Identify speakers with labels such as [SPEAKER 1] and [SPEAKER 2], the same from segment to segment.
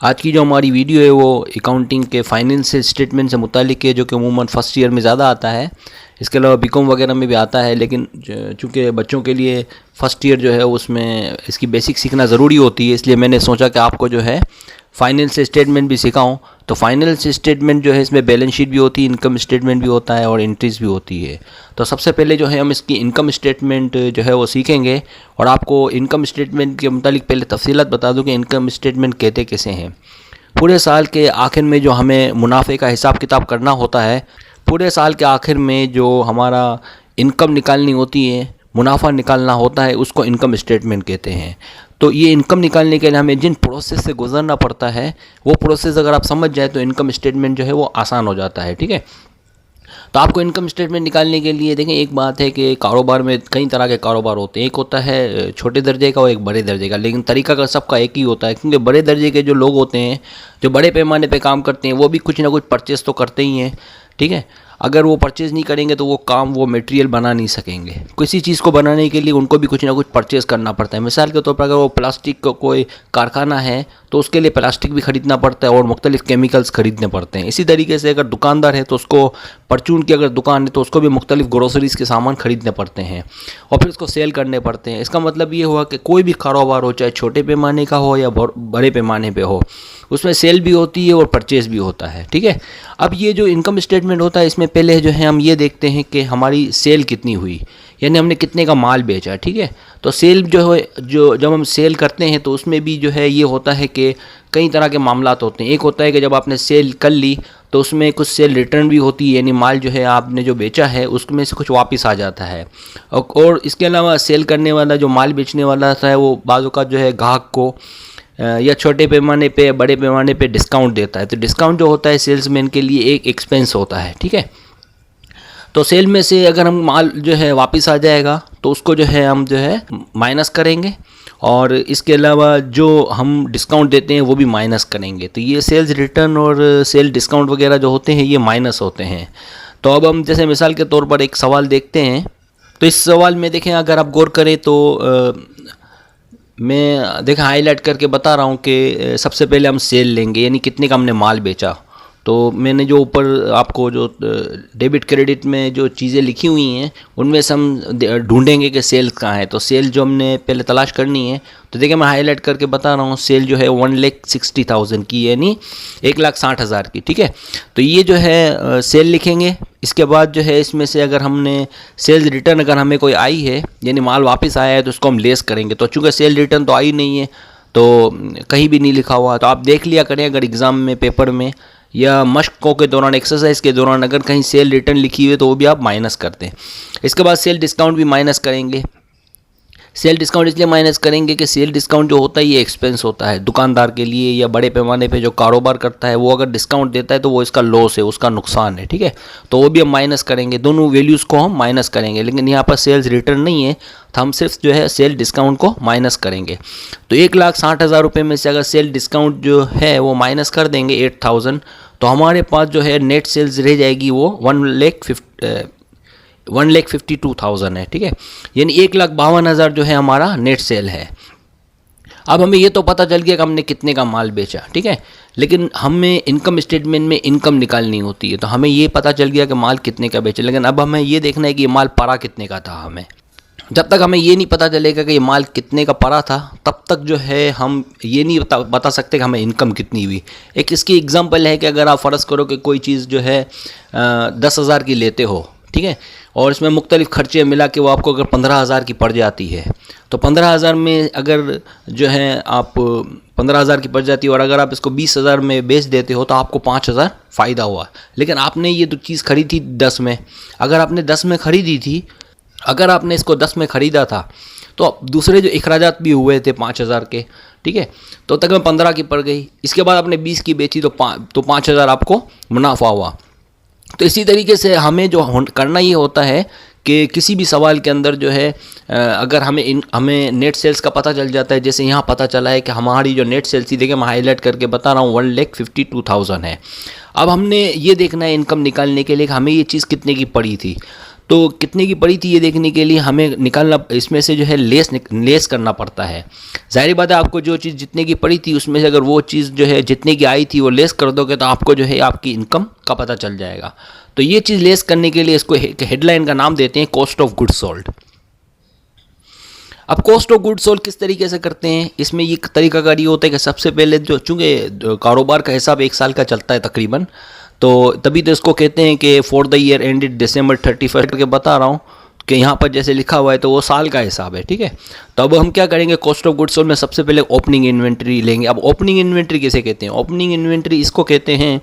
[SPEAKER 1] आज की जो हमारी वीडियो है वो अकाउंटिंग के फाइनेंशियल स्टेटमेंट से मुतालिक है, जो कि अमूमन फर्स्ट ईयर में ज़्यादा आता है। इसके अलावा बीकॉम वगैरह में भी आता है, लेकिन चूँकि बच्चों के लिए फ़र्स्ट ईयर जो है उसमें इसकी बेसिक सीखना ज़रूरी होती है, इसलिए मैंने सोचा कि आपको जो है फाइनेंशियल स्टेटमेंट भी सिखाऊं। तो फाइनेंशियल स्टेटमेंट जो है इसमें बैलेंस शीट भी होती है, इनकम स्टेटमेंट भी होता है और एंट्रीज भी होती है। तो सबसे पहले जो है हम इसकी इनकम स्टेटमेंट जो है वो सीखेंगे और आपको इनकम स्टेटमेंट के मुतालिक पहले तफसीलात बता दूं कि इनकम स्टेटमेंट कहते कैसे हैं। पूरे साल के आखिर में जो हमें मुनाफे का हिसाब किताब करना होता है, पूरे साल के आखिर में जो हमारा इनकम निकालनी होती है, मुनाफा निकालना होता है, उसको इनकम स्टेटमेंट कहते हैं। तो ये इनकम निकालने के लिए हमें जिन प्रोसेस से गुजरना पड़ता है वो प्रोसेस अगर आप समझ जाए तो इनकम स्टेटमेंट जो है वो आसान हो जाता है। ठीक है, तो आपको इनकम स्टेटमेंट निकालने के लिए देखें, एक बात है कि कारोबार में कई तरह के कारोबार होते हैं। एक होता है छोटे दर्जे का और एक बड़े दर्जे का, लेकिन तरीका का सबका एक ही होता है, क्योंकि बड़े दर्जे के जो लोग होते हैं, जो बड़े पैमाने पे काम करते हैं, वो भी कुछ ना कुछ परचेस तो करते ही हैं। ठीक है, अगर वो परचेज़ नहीं करेंगे तो वो मटेरियल बना नहीं सकेंगे। किसी चीज़ को बनाने के लिए उनको भी कुछ ना कुछ परचेज़ करना पड़ता है। मिसाल के तौर पर अगर वो प्लास्टिक का कोई कारखाना है तो उसके लिए प्लास्टिक भी ख़रीदना पड़ता है और मुख्तलिफ़ केमिकल्स ख़रीदने पड़ते हैं। इसी तरीके से अगर दुकानदार है तो उसको परचून की अगर दुकान है तो उसको भी मुख्तलिफ़ ग्रोसरीज़ के सामान ख़रीदने पड़ते हैं और फिर उसको सेल करने पड़ते हैं। इसका मतलब ये हुआ कि कोई भी कारोबार हो, चाहे छोटे पैमाने का हो या बड़े पैमाने पर हो, उसमें सेल भी होती है और परचेज़ भी होता है। ठीक है, अब ये जो इनकम स्टेटमेंट होता है इसमें पहले जो है हम ये देखते हैं कि हमारी सेल कितनी हुई, यानी हमने कितने का माल बेचा। ठीक है, तो सेल जो है, जो जब हम सेल करते हैं तो उसमें भी जो है ये होता है कि कई तरह के मामलात होते हैं। एक होता है कि जब आपने सेल कर ली तो उसमें कुछ सेल रिटर्न भी होती है, यानी माल जो है आपने जो बेचा है उसमें से कुछ वापस आ जाता है। और इसके अलावा सेल करने वाला, जो माल बेचने वाला था, वो बाज़ औक़ात जो है ग्राहक को या छोटे पैमाने पे बड़े पैमाने पे डिस्काउंट देता है। तो डिस्काउंट जो होता है सेल्समैन के लिए एक एक्सपेंस होता है। ठीक है, तो सेल में से अगर हम माल जो है वापस आ जाएगा तो उसको जो है हम जो है माइनस करेंगे और इसके अलावा जो हम डिस्काउंट देते हैं वो भी माइनस करेंगे। तो ये सेल्स रिटर्न और सेल डिस्काउंट वगैरह जो होते हैं ये माइनस होते हैं। तो अब हम जैसे मिसाल के तौर पर एक सवाल देखते हैं। तो इस सवाल में देखें, अगर आप गौर करें तो मैं देखा हाईलाइट करके बता रहा हूँ कि सबसे पहले हम सेल लेंगे, यानी कितने का हमने माल बेचा। तो मैंने जो ऊपर आपको जो डेबिट क्रेडिट में जो चीज़ें लिखी हुई हैं उनमें से हम ढूंढेंगे कि सेल कहाँ है। तो सेल जो हमने पहले तलाश करनी है, तो देखिए मैं हाईलाइट करके बता रहा हूँ, सेल जो है 1,60,000 की, यानी 1,60,000 की। ठीक है, तो ये जो है सेल लिखेंगे। इसके बाद जो है इसमें से अगर हमने सेल्स रिटर्न अगर हमें कोई आई है, यानी माल वापस आया है, तो उसको हम लेस करेंगे। तो चूँकि सेल रिटर्न तो आई नहीं है तो कहीं भी नहीं लिखा हुआ, तो आप देख लिया करें अगर एग्ज़ाम में, पेपर में या मशकों के दौरान, एक्सरसाइज के दौरान अगर कहीं सेल रिटर्न लिखी हुई है तो वो भी आप माइनस करते हैं। इसके बाद सेल डिस्काउंट भी माइनस करेंगे। सेल डिस्काउंट इसलिए माइनस करेंगे कि सेल डिस्काउंट जो होता है ये एक्सपेंस होता है दुकानदार के लिए, या बड़े पैमाने पे जो कारोबार करता है वो अगर डिस्काउंट देता है तो वो इसका लॉस है, उसका नुकसान है। ठीक है, तो वो भी हम माइनस करेंगे, दोनों वैल्यूज़ को हम माइनस करेंगे। लेकिन यहाँ पर सेल्स रिटर्न नहीं है तो हम सिर्फ जो है सेल डिस्काउंट को माइनस करेंगे। तो 1,60,000 रुपये में से अगर सेल डिस्काउंट जो है वो माइनस कर देंगे 8,000, तो हमारे पास जो है नेट सेल्स रह जाएगी वो 1,52,000 है। ठीक है, यानी 1,52,000 जो है हमारा नेट सेल है। अब हमें ये तो पता चल गया कि हमने कितने का माल बेचा। ठीक है, लेकिन हमें इनकम स्टेटमेंट में इनकम निकालनी होती है, तो हमें ये पता चल गया कि माल कितने का बेचा, लेकिन अब हमें ये देखना है कि ये माल पड़ा कितने का था। हमें जब तक हमें ये नहीं पता चलेगा कि ये माल कितने का पड़ा था, तब तक जो है हम ये नहीं बता सकते कि हमें इनकम कितनी हुई। एक इसकी एग्जांपल है कि अगर आप फ़र्ज़ करो कि कोई चीज़ जो है 10,000 की लेते हो, ठीक है, और इसमें मुख्तलिफ़ खर्चे मिला के वो आपको अगर 15,000 की पड़ जाती है, तो 15,000 में अगर जो है आप 15,000 की पड़ जाती है और अगर आप इसको 20,000 में बेच देते हो तो आपको 5,000 फ़ायदा हुआ। लेकिन आपने ये तो चीज़ खरीदी थी 10 में, अगर आपने 10 में ख़रीदी थी, अगर आपने इसको 10 में ख़रीदा था तो दूसरे जो अखराजात भी हुए थे 5,000 के, ठीक है, तो तक में 15 की पड़ गई। इसके बाद आपने 20 की बेची तो 5,000 आपको मुनाफा हुआ। तो इसी तरीके से हमें जो करना ये होता है कि किसी भी सवाल के अंदर जो है अगर हमें नेट सेल्स का पता चल जाता है, जैसे यहाँ पता चला है कि हमारी जो नेट सेल्स थी, देखिए मैं हाईलाइट करके बता रहा हूँ 1,52,000 है। अब हमने ये देखना है इनकम निकालने के लिए कि हमें ये चीज़ कितने की पड़ी थी। तो कितने की पड़ी थी ये देखने के लिए हमें निकालना, इसमें से जो है लेस करना पड़ता है। ज़ाहिर बात है आपको जो चीज़ जितने की पड़ी थी उसमें से अगर वो चीज़ जो है जितने की आई थी वो लेस कर दोगे तो आपको जो है आपकी इनकम का पता चल जाएगा। तो ये चीज़ लेस करने के लिए इसको हेडलाइन का नाम देते हैं कॉस्ट ऑफ गुड्स सोल्ड। अब कॉस्ट ऑफ गुड्स सोल्ड किस तरीके से करते हैं, इसमें ये तरीकाकार ये होता है कि सबसे पहले जो चूँकि कारोबार का हिसाब 1 साल का चलता है तकरीबन, तो तभी तो इसको कहते हैं कि for the year ended December 31 करके बता रहा हूँ कि यहाँ पर जैसे लिखा हुआ है तो वो साल का हिसाब है, ठीक है। तो अब हम क्या करेंगे, कॉस्ट ऑफ गुड्स सोल्ड में सबसे पहले ओपनिंग इन्वेंट्री लेंगे। अब ओपनिंग इन्वेंट्री किसे कहते हैं, ओपनिंग इन्वेंट्री इसको कहते हैं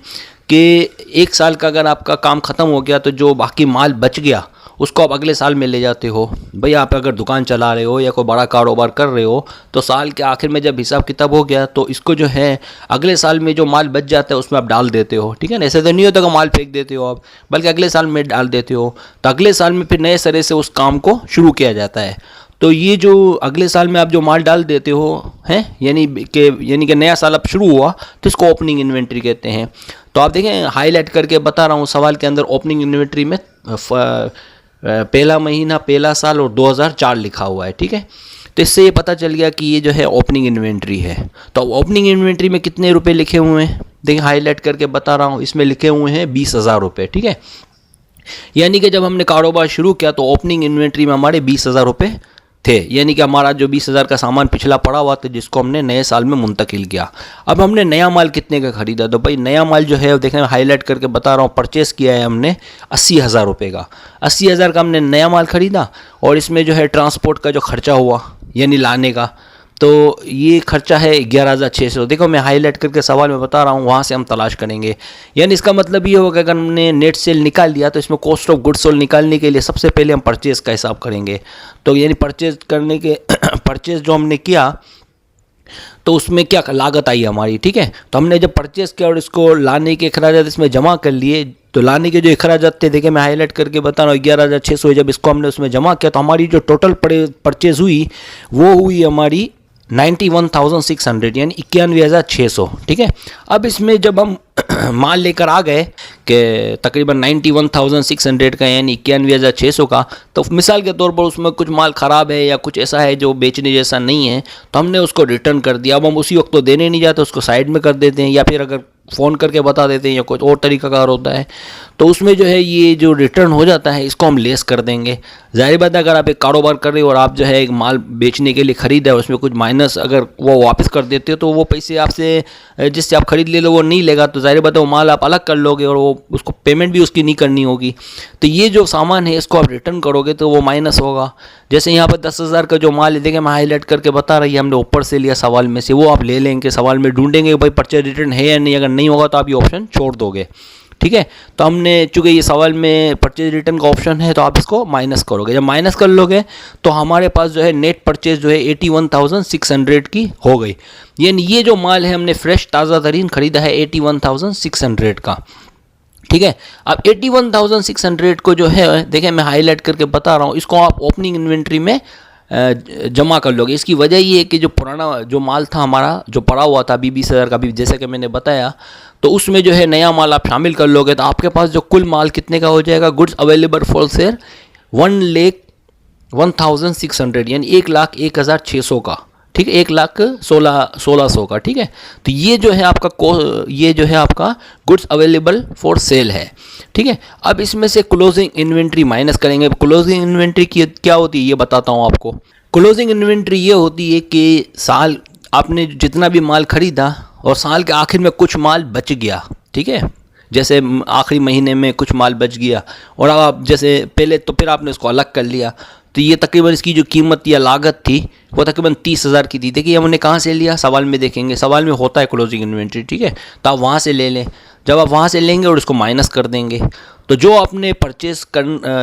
[SPEAKER 1] कि 1 साल का अगर आपका काम ख़त्म हो गया तो जो बाकी माल बच गया उसको आप अगले साल में ले जाते हो। भाई आप अगर दुकान चला रहे हो या कोई बड़ा कारोबार कर रहे हो तो साल के आखिर में जब हिसाब किताब हो गया तो इसको जो है अगले साल में जो माल बच जाता है उसमें आप डाल देते हो, ठीक है ना। ऐसे तो नहीं होता कि माल फेंक देते हो आप, बल्कि अगले साल में डाल देते हो। तो अगले साल में फिर नए सिरे से उस काम को शुरू किया जाता है। तो ये जो अगले साल में आप जो माल डाल देते हो हैं, यानी कि नया साल अब शुरू हुआ तो इसको ओपनिंग इन्वेंट्री कहते हैं। तो आप देखें हाईलाइट करके बता रहा हूँ सवाल के अंदर ओपनिंग इन्वेंट्री में पहला महीना, पहला साल और 2004 लिखा हुआ है, ठीक है। तो इससे ये पता चल गया कि ये जो है ओपनिंग इन्वेंट्री है। तो ओपनिंग इन्वेंट्री में कितने रुपए लिखे हुए हैं, देखिए हाईलाइट करके बता रहा हूँ, इसमें लिखे हुए हैं 20,000 रुपये, ठीक है। यानी कि जब हमने कारोबार शुरू किया तो ओपनिंग इन्वेंट्री में हमारे 20,000 रुपये थे, यानी कि हमारा जो 20,000 का सामान पिछला पड़ा हुआ था जिसको हमने नए साल में मुंतकिल किया। अब हमने नया माल कितने का ख़रीदा, तो भाई नया माल जो है देखें हाईलाइट करके बता रहा हूँ, परचेज़ किया है हमने 80,000 रुपये का। 80,000 का हमने नया माल ख़रीदा और इसमें जो है ट्रांसपोर्ट का जो खर्चा हुआ यानी लाने का, तो ये खर्चा है 11,600। देखो मैं हाईलाइट करके सवाल में बता रहा हूँ, वहाँ से हम तलाश करेंगे। यानी इसका मतलब ये होगा कि अगर हमने नेट सेल निकाल दिया तो इसमें कॉस्ट ऑफ गुड्स सोल्ड निकालने के लिए सबसे पहले हम परचेज़ का हिसाब करेंगे। तो यानी परचेज़ करने के परचेज़ जो हमने किया तो उसमें क्या लागत आई हमारी, ठीक है। तो हमने जब परचेज़ किया और इसको लाने के अखराजात इसमें जमा कर लिए, तो लाने के जो अखराजात थे देखिए मैं हाईलाइट करके बता रहा हूँ 11,600, जब इसको हमने उसमें जमा किया तो हमारी जो टोटल परचेज़ हुई वो हुई हमारी 91,600 यानी 91,600, ठीक है। अब इसमें जब हम माल लेकर आ गए कि तकरीबन 91,600 का यानी 91,600 का, तो मिसाल के तौर पर उसमें कुछ माल ख़राब है या कुछ ऐसा है जो बेचने जैसा नहीं है तो हमने उसको रिटर्न कर दिया। अब हम उसी वक्त तो देने नहीं जाते, उसको साइड में कर देते हैं या फिर अगर फ़ोन करके बता देते हैं या कुछ और तरीकाकार होता है तो उसमें जो है ये जो रिटर्न हो जाता है इसको हम लेस कर देंगे। ज़ाहिर बात है अगर आप एक कारोबार कर रहे हो और आप जो है एक माल बेचने के लिए ख़रीदा है उसमें कुछ माइनस अगर वो वापस कर देते हो तो वो पैसे आपसे जिससे आप ख़रीद ले लो वो नहीं लेगा, तो ज़ाहिर बात है वो माल आप अलग कर लोगे और वो उसको पेमेंट भी उसकी नहीं करनी होगी। तो ये जो सामान है इसको आप रिटर्न करोगे तो वो माइनस होगा। जैसे यहाँ पर 10,000 का जो माल है देखिए मैं हाईलाइट करके बता रही है, हमने ऊपर से लिया सवाल में से, वो आप ले लेंगे, सवाल में ढूंढेंगे भाई परचेज रिटर्न है या नहीं, अगर नहीं होगा तो आप ये ऑप्शन छोड़ दोगे, ठीक है। तो हमने चूँकि ये सवाल में परचेज रिटर्न का ऑप्शन है तो आप इसको माइनस करोगे। जब माइनस कर लोगे तो हमारे पास जो है नेट परचेज जो है 81,600 की हो गई। यानी ये जो माल है हमने फ्रेश ताज़ा तरीन ख़रीदा है 81,600 का, ठीक है। अब 81,600 को जो है देखिए मैं हाईलाइट करके बता रहा हूँ, इसको आप ओपनिंग इन्वेंट्री में जमा कर लोगे। इसकी वजह ये है कि जो पुराना जो माल था हमारा जो पड़ा हुआ था अभी 20,000 का, भी जैसे कि मैंने बताया, तो उसमें जो है नया माल आप शामिल कर लोगे तो आपके पास जो कुल माल कितने का हो जाएगा, गुड्स अवेलेबल फॉर सेल 1,01,600 यानी 1,01,600 का, ठीक है, 1,16,1,600 का, ठीक है। तो ये जो है आपका गुड्स अवेलेबल फॉर सेल है, ठीक है। अब इसमें से क्लोजिंग इन्वेंट्री माइनस करेंगे। क्लोजिंग इन्वेंट्री की क्या होती है ये बताता हूँ आपको। क्लोजिंग इन्वेंट्री ये होती है कि साल आपने जितना भी माल खरीदा और साल के आखिर में कुछ माल बच गया, ठीक है, जैसे आखिरी महीने में कुछ माल बच गया और अब आप जैसे पहले तो फिर आपने उसको अलग कर लिया, तो ये तकरीबन इसकी जो कीमत या लागत थी वो तकरीबन 30,000 की थी। देखिए हमने कहाँ से लिया, सवाल में देखेंगे, सवाल में होता है क्लोजिंग इन्वेंट्री, ठीक है। तो आप वहाँ से ले लें, जब आप वहाँ से लेंगे और इसको माइनस कर देंगे तो जो आपने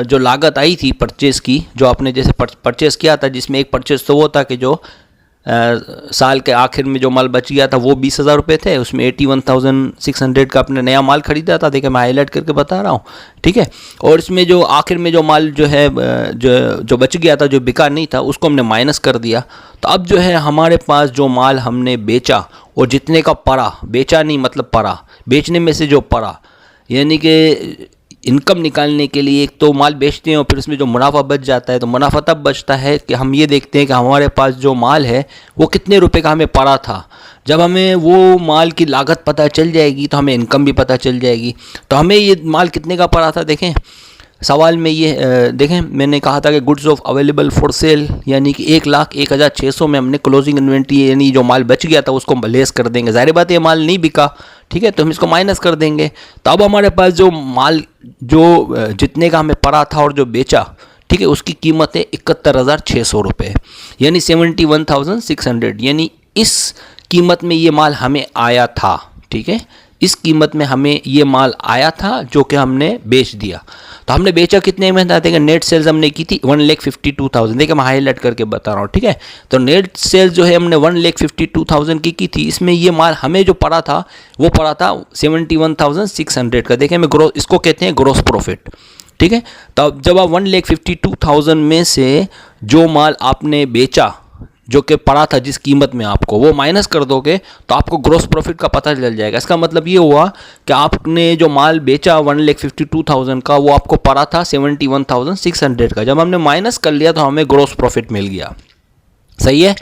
[SPEAKER 1] जो लागत आई थी परचेज़ की, जो आपने जैसे परचेज़ किया था, जिसमें एक परचेज़ तो वो था कि जो साल के आखिर में जो माल बच गया था वो 20,000 रुपये थे, उसमें 81,600 का अपने नया माल ख़रीदा था। देखिए मैं हाईलाइट करके बता रहा हूँ, ठीक है। और इसमें जो आखिर में जो माल जो है जो बच गया था, जो बिका नहीं था, उसको हमने माइनस कर दिया। तो अब जो है हमारे पास जो माल हमने बेचा और जितने का पड़ा, बेचा नहीं मतलब पड़ा, बेचने में से जो पड़ा, यानी कि इनकम निकालने के लिए एक तो माल बेचते हैं और फिर उसमें जो मुनाफा बच जाता है, तो मुनाफा तब बचता है कि हम ये देखते हैं कि हमारे पास जो माल है वो कितने रुपए का हमें पड़ा था। जब हमें वो माल की लागत पता चल जाएगी तो हमें इनकम भी पता चल जाएगी। तो हमें ये माल कितने का पड़ा था, देखें सवाल में ये देखें, मैंने कहा था कि goods of available for sale, यानी कि 1,01,600 में हमने क्लोजिंग इन्वेंट्री यानी जो माल बच गया था उसको लेस कर देंगे। ज़ाहिर बात है ये माल नहीं बिका, ठीक है, तो हम इसको माइनस कर देंगे। तो अब हमारे पास जो माल जो जितने का हमें पड़ा था और जो बेचा, ठीक है, उसकी कीमत है 71,600 रुपये, यानी 71,600, यानी इस कीमत में ये माल हमें आया था। ठीक है, इस कीमत में हमें ये माल आया था जो कि हमने बेच दिया। तो हमने बेचा कितने में था, देखिए नेट सेल्स हमने की थी 1,52,000, देखिए मैं हाईलाइट करके बता रहा हूँ। ठीक है, तो नेट सेल्स जो है हमने 1,52,000 की थी। इसमें ये माल हमें जो पड़ा था वो पड़ा था 71,600 का। देखिए मैं ग्रोस, इसको कहते हैं ग्रोस प्रॉफिट। ठीक है, तो जब आप 1,52,000 में से जो माल आपने बेचा जो कि पड़ा था जिस कीमत में आपको, वो माइनस कर दोगे तो आपको ग्रोस प्रॉफिट का पता चल जाएगा। इसका मतलब ये हुआ कि आपने जो माल बेचा 1,52,000 का, वो आपको पड़ा था 71,600 का। जब हमने माइनस कर लिया तो हमें ग्रोस प्रॉफिट मिल गया। सही है,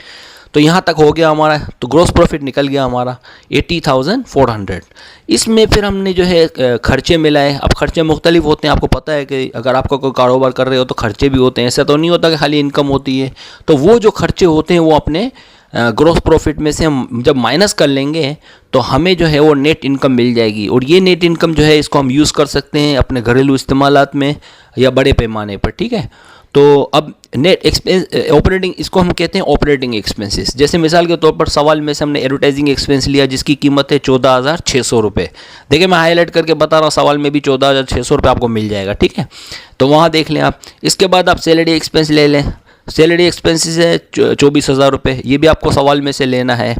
[SPEAKER 1] तो यहाँ तक हो गया हमारा। तो ग्रोस प्रॉफिट निकल गया हमारा 80,400। इसमें फिर हमने जो है खर्चे मिलाए। अब खर्चे मुख्तलिफ होते हैं, आपको पता है कि अगर आपका कोई कारोबार कर रहे हो तो खर्चे भी होते हैं, ऐसा तो नहीं होता कि खाली इनकम होती है। तो वो जो खर्चे होते हैं वो अपने ग्रोस प्रॉफिट में से हम जब माइनस कर लेंगे तो हमें जो है वो नेट इनकम मिल जाएगी। और ये नेट इनकम जो है इसको हम यूज़ कर सकते हैं अपने घरेलू इस्तेमालात में या बड़े पैमाने पर। ठीक है, तो अब नेट एक्सपेंस ऑपरेटिंग, इसको हम कहते हैं ऑपरेटिंग एक्सपेंसेस। जैसे मिसाल के तौर पर सवाल में से हमने एडवर्टाइजिंग एक्सपेंस लिया जिसकी कीमत है 14,600 रुपये। देखिए मैं हाईलाइट करके बता रहा हूँ, सवाल में भी 14,600 रुपये आपको मिल जाएगा। ठीक है, तो वहाँ देख लें आप। इसके बाद आप सैलरी एक्सपेंस ले लें। सैलरी एक्सपेंसेस है 24,000 रुपये, ये भी आपको सवाल में से लेना है।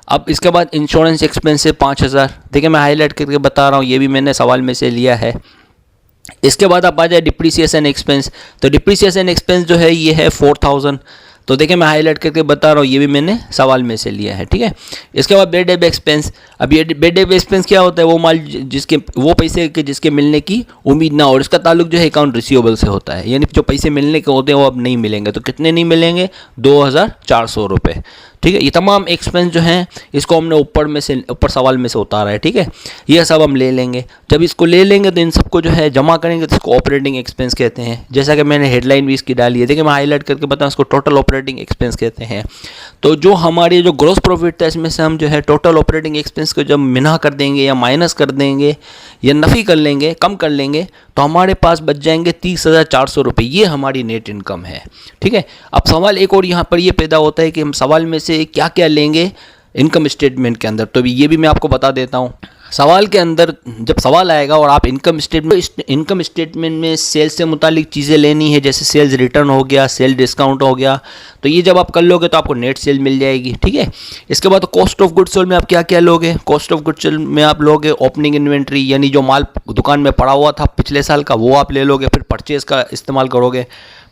[SPEAKER 1] अब इसके बाद इंश्योरेंस एक्सपेंस है 5,000। देखिए मैं हाईलाइट करके बता रहा हूँ, ये भी मैंने सवाल में से लिया है। इसके बाद आप आ जाए डिप्रिसिएशन एक्सपेंस। तो डिप्रिसिएशन एक्सपेंस जो है ये है 4,000। तो देखिए मैं हाईलाइट करके बता रहा हूँ, ये भी मैंने सवाल में से लिया है। ठीक है, इसके बाद बेड डेब एक्सपेंस। अब ये बेड डेब एक्सपेंस क्या होता है, वो माल जिसके वो पैसे के जिसके मिलने की उम्मीद ना हो, और इसका ताल्लुक जो है अकाउंट रिसीवेबल से होता है, यानी जो पैसे मिलने के होते हैं वो अब नहीं मिलेंगे। तो कितने नहीं मिलेंगे, 2,400 रुपये। ठीक है, ये तमाम एक्सपेंस जो हैं इसको हमने ऊपर सवाल में से उतारा है। ठीक है, ये सब हम ले लेंगे। जब इसको ले लेंगे तो इन सबको जो है जमा करेंगे तो इसको ऑपरेटिंग एक्सपेंस कहते हैं। जैसा कि मैंने हेडलाइन भी इसकी डाली है, देखिए मैं हाईलाइट करके बताऊँ, इसको टोटल ऑपरेटिंग एक्सपेंस कहते हैं। तो जो हमारी जो ग्रॉस प्रॉफिट था इसमें से हम जो है टोटल ऑपरेटिंग एक्सपेंस को जब मिना कर देंगे या माइनस कर देंगे या नफ़ी कर लेंगे, कम कर लेंगे, तो हमारे पास बच जाएंगे 30,400 रुपये। ये हमारी नेट इनकम है। ठीक है, अब सवाल एक और यहाँ पर ये पैदा होता है कि हम सवाल में से क्या क्या लेंगे इनकम स्टेटमेंट के अंदर। तो ये भी मैं आपको बता देता हूँ। सवाल के अंदर जब सवाल आएगा और आप इनकम स्टेटमेंट में सेल्स से मुतालिक चीज़ें लेनी है, जैसे सेल्स रिटर्न हो गया, सेल डिस्काउंट हो गया, तो ये जब आप कर लोगे तो आपको नेट सेल मिल जाएगी। ठीक है, इसके बाद कॉस्ट ऑफ गुड्स सोल्ड में आप क्या क्या लोगे। कॉस्ट ऑफ गुड्स सोल्ड में आप लोगे ओपनिंग इन्वेंट्री, यानी जो माल दुकान में पड़ा हुआ था पिछले साल का वो आप ले लोगे। फिर परचेज का इस्तेमाल करोगे।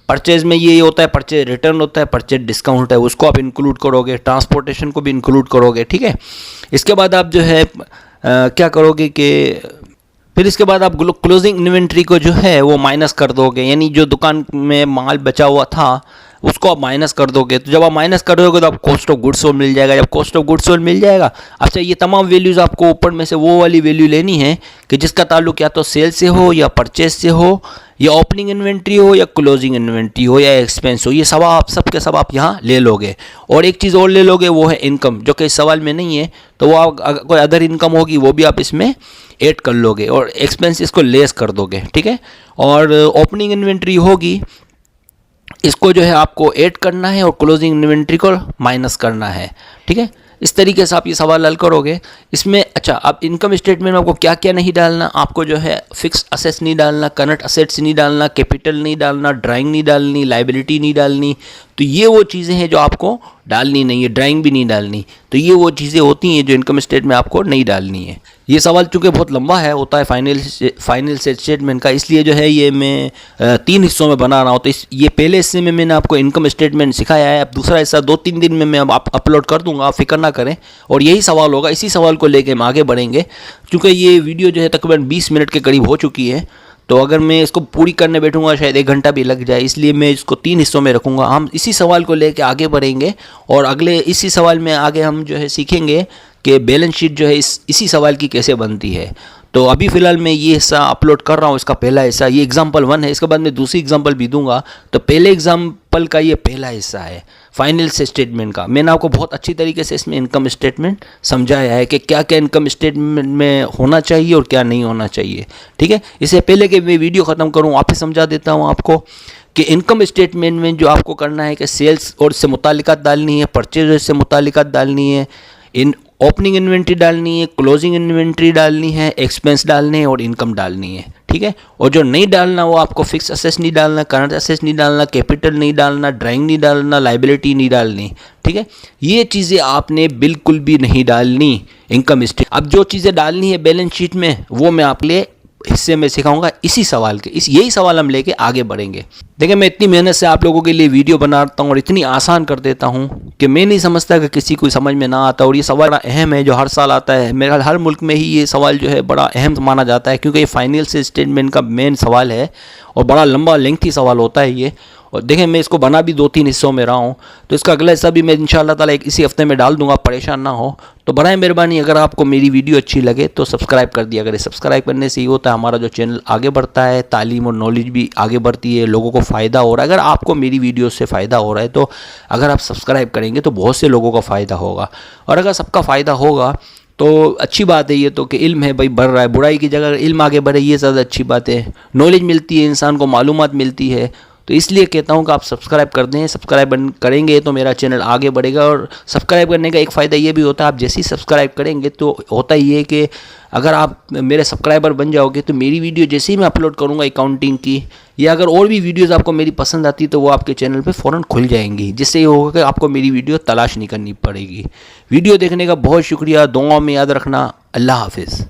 [SPEAKER 1] परचेज में ये होता है, परचेज रिटर्न होता है, परचेज डिस्काउंट है, उसको आप इंक्लूड करोगे। ट्रांसपोर्टेशन को भी इंक्लूड करोगे। ठीक है, इसके बाद आप जो है क्या करोगे कि फिर इसके बाद आप क्लोजिंग इन्वेंट्री को जो है वो माइनस कर दोगे, यानी जो दुकान में माल बचा हुआ था उसको आप माइनस कर दोगे। तो जब आप माइनस कर दोगे तो आपको कॉस्ट ऑफ गुड्स सोल्ड मिल जाएगा। जब कॉस्ट ऑफ गुड्स सोल्ड मिल जाएगा, अच्छा ये तमाम वैल्यूज़ आपको ऊपर में से वो वाली वैल्यू लेनी है कि जिसका ताल्लुक या तो सेल से हो या परचेज से हो या ओपनिंग इन्वेंट्री हो या क्लोजिंग इन्वेंट्री हो या एक्सपेंस हो। ये सब के सब आप यहाँ ले लोगे। और एक चीज़ और ले लोगे, वो है इनकम, जो कि इस सवाल में नहीं है। तो वो आप कोई अदर इनकम होगी वो भी आप इसमें ऐड कर लोगे और एक्सपेंसेस को लेस कर दोगे। ठीक है, और ओपनिंग इन्वेंट्री होगी, इसको जो है आपको ऐड करना है और क्लोजिंग इन्वेंट्री को माइनस करना है। ठीक है, इस तरीके से आप ये सवाल हल करोगे। इसमें अच्छा, आप इनकम स्टेटमेंट में आपको क्या क्या नहीं डालना, आपको जो है फिक्स असेट्स नहीं डालना, करंट असेट्स नहीं डालना, कैपिटल नहीं डालना, ड्राइंग नहीं डालनी, लाइबिलिटी नहीं डालनी, तो ये वो चीज़ें हैं जो आपको डालनी नहीं है, ड्राइंग भी नहीं डालनी। तो ये वो चीज़ें होती हैं जो इनकम स्टेटमेंट में आपको नहीं डालनी है। ये सवाल चूँकि बहुत लंबा है होता है फाइनल स्टेटमेंट का, इसलिए जो है ये मैं 3 हिस्सों में बना रहा हूँ। तो ये पहले हिस्से में मैंने आपको इनकम स्टेटमेंट सिखाया है, अब दूसरा हिस्सा 2-3 दिन में मैं अब अपलोड कर दूंगा, आप फिक्र ना करें। और यही सवाल होगा, इसी सवाल को लेकर हम आगे बढ़ेंगे। चूँकि ये वीडियो जो है तकरीबन 20 मिनट के करीब हो चुकी है, तो अगर मैं इसको पूरी करने बैठूंगा शायद 1 घंटा भी लग जाए, इसलिए मैं इसको 3 हिस्सों में रखूंगा। हम इसी सवाल को लेकर आगे बढ़ेंगे और अगले इसी सवाल में आगे हम जो है सीखेंगे कि बैलेंस शीट जो है इसी सवाल की कैसे बनती है। तो अभी फ़िलहाल मैं ये हिस्सा अपलोड कर रहा हूँ, इसका पहला हिस्सा, ये एग्जाम्पल 1 है। इसके बाद मैं दूसरी एग्जाम्पल भी दूंगा। तो पहले एग्जाम्पल का ये पहला हिस्सा है फाइनल स्टेटमेंट का। मैंने आपको बहुत अच्छी तरीके से इसमें इनकम स्टेटमेंट समझाया है कि क्या क्या इनकम स्टेटमेंट में होना चाहिए और क्या नहीं होना चाहिए। ठीक है, इससे पहले कि मैं वीडियो ख़त्म करूँ वापस समझा देता हूँ आपको कि इनकम स्टेटमेंट में जो आपको करना है कि सेल्स और से मुतालिकात डालनी है, परचेज से मुतालिकात डालनी है, इन ओपनिंग इन्वेंट्री डालनी है, क्लोजिंग इन्वेंट्री डालनी है, एक्सपेंस डालने हैं और इनकम डालनी है। ठीक है, और जो नहीं डालना वो आपको फिक्स असेस नहीं डालना, करंट असेस नहीं डालना, कैपिटल नहीं डालना, ड्राइंग नहीं डालना, लाइबिलिटी नहीं डालनी। ठीक है, ये चीज़ें आपने बिल्कुल भी नहीं डालनी इनकम स्टेटमेंट। अब जो चीज़ें डालनी है बैलेंस शीट में वो मैं आपके लिए हिस्से में सिखाऊंगा इसी सवाल के, यही सवाल हम लेके आगे बढ़ेंगे। देखिए, मैं इतनी मेहनत से आप लोगों के लिए वीडियो बनाता हूँ और इतनी आसान कर देता हूँ कि मैं नहीं समझता कि किसी को समझ में ना आता। और ये सवाल बड़ा अहम है जो हर साल आता है, मेरे ख्याल हर मुल्क में ही ये सवाल जो है बड़ा अहम माना जाता है, क्योंकि ये फाइनल स्टेटमेंट का मेन सवाल है और बड़ा लंबा लेंथी सवाल होता है ये। और देखें, मैं इसको बना भी 2-3 हिस्सों में रहा हूँ, तो इसका अगला हिस्सा भी मैं इंशाअल्लाह ताला इसी हफ्ते में डाल दूंगा, परेशान ना हो। तो बराए मेहरबानी अगर आपको मेरी वीडियो अच्छी लगे तो सब्सक्राइब कर दिया करें। सब्सक्राइब करने से ये होता है हमारा जो चैनल आगे बढ़ता है, तालीम और नॉलेज भी आगे बढ़ती है, लोगों को फ़ायदा हो रहा है। अगर आपको मेरी वीडियो से फ़ायदा हो रहा है तो अगर आप सब्सक्राइब करेंगे तो बहुत से लोगों का फ़ायदा होगा। और अगर सबका फ़ायदा होगा तो अच्छी बात है ये तो, कि इल्म है भाई बढ़ रहा है, बुराई की जगह इल्म आगे बढ़े, ये ज़्यादा अच्छी बात है। नॉलेज मिलती है, इंसान को मालूमात मिलती है। तो इसलिए कहता हूँ कि आप सब्सक्राइब कर दें। सब्सक्राइब करेंगे तो मेरा चैनल आगे बढ़ेगा। और सब्सक्राइब करने का एक फ़ायदा ये भी होता है, आप जैसे ही सब्सक्राइब करेंगे तो होता ही है कि अगर आप मेरे सब्सक्राइबर बन जाओगे तो मेरी वीडियो जैसे ही मैं अपलोड करूँगा अकाउंटिंग की, या अगर और भी वीडियोज़ आपको मेरी पसंद आती तो वो आपके चैनल पे फ़ौरन खुल जाएंगी, जिससे ये होगा कि आपको मेरी वीडियो तलाश नहीं करनी पड़ेगी। वीडियो देखने का बहुत शुक्रिया, दुआओं में याद रखना। अल्लाह हाफिज़।